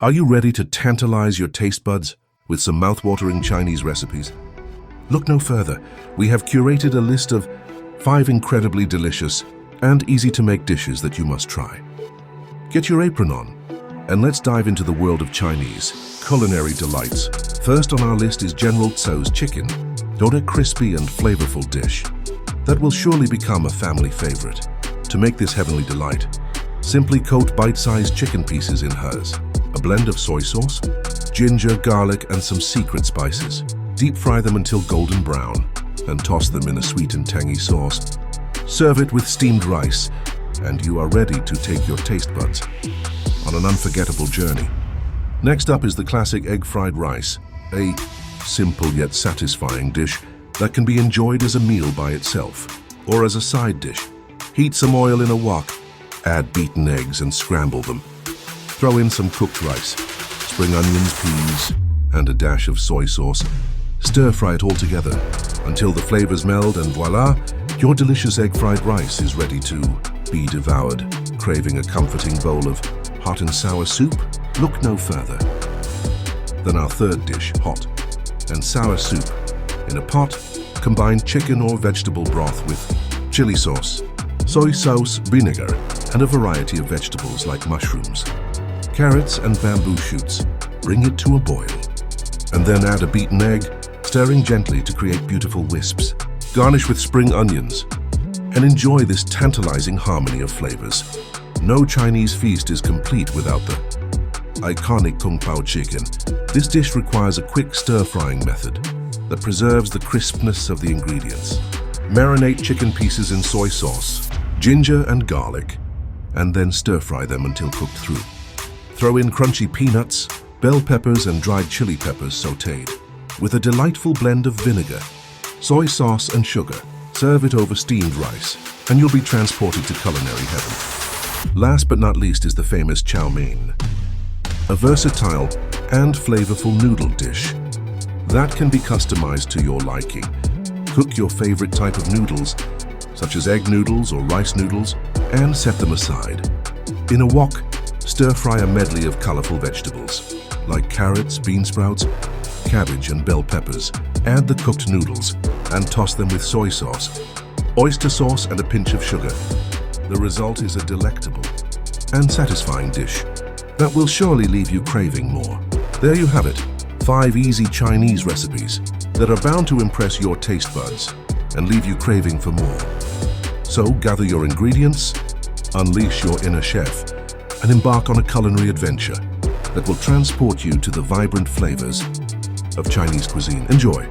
Are you ready to tantalize your taste buds with some mouth-watering Chinese recipes? Look no further. We have curated a list of 5 incredibly delicious and easy-to-make dishes that you must try. Get your apron on, and let's dive into the world of Chinese culinary delights. First on our list is General Tso's chicken, a crispy and flavorful dish that will surely become a family favorite. To make this heavenly delight, simply coat bite-sized chicken pieces in hers, a blend of soy sauce, ginger, garlic, and some secret spices. Deep fry them until golden brown, and toss them in a sweet and tangy sauce. Serve it with steamed rice, and you are ready to take your taste buds on an unforgettable journey. Next up is the classic egg fried rice, a simple yet satisfying dish that can be enjoyed as a meal by itself or as a side dish. Heat some oil in a wok, add beaten eggs and scramble them. Throw in some cooked rice, spring onions, peas, and a dash of soy sauce. Stir-fry it all together until the flavors meld, and voila, your delicious egg-fried rice is ready to be devoured. Craving a comforting bowl of hot and sour soup? Look no further than our third dish, hot and sour soup. In a pot, combine chicken or vegetable broth with chili sauce, soy sauce, vinegar, and a variety of vegetables like mushrooms, carrots, and bamboo shoots. Bring it to a boil, and then add a beaten egg, stirring gently to create beautiful wisps. Garnish with spring onions, and enjoy this tantalizing harmony of flavors. No Chinese feast is complete without the iconic Kung Pao chicken. This dish requires a quick stir-frying method that preserves the crispness of the ingredients. Marinate chicken pieces in soy sauce, ginger, and garlic, and then stir-fry them until cooked through. Throw in crunchy peanuts, bell peppers, and dried chili peppers sautéed with a delightful blend of vinegar, soy sauce, and sugar. Serve it over steamed rice, and you'll be transported to culinary heaven. Last but not least is the famous chow mein, a versatile and flavorful noodle dish that can be customized to your liking. Cook your favorite type of noodles, such as egg noodles or rice noodles, and set them aside. In a wok, stir-fry a medley of colorful vegetables, like carrots, bean sprouts, cabbage, and bell peppers. Add the cooked noodles and toss them with soy sauce, oyster sauce, and a pinch of sugar. The result is a delectable and satisfying dish that will surely leave you craving more. There you have it, 5 easy Chinese recipes that are bound to impress your taste buds and leave you craving for more. So gather your ingredients, unleash your inner chef, and embark on a culinary adventure that will transport you to the vibrant flavors of Chinese cuisine. Enjoy!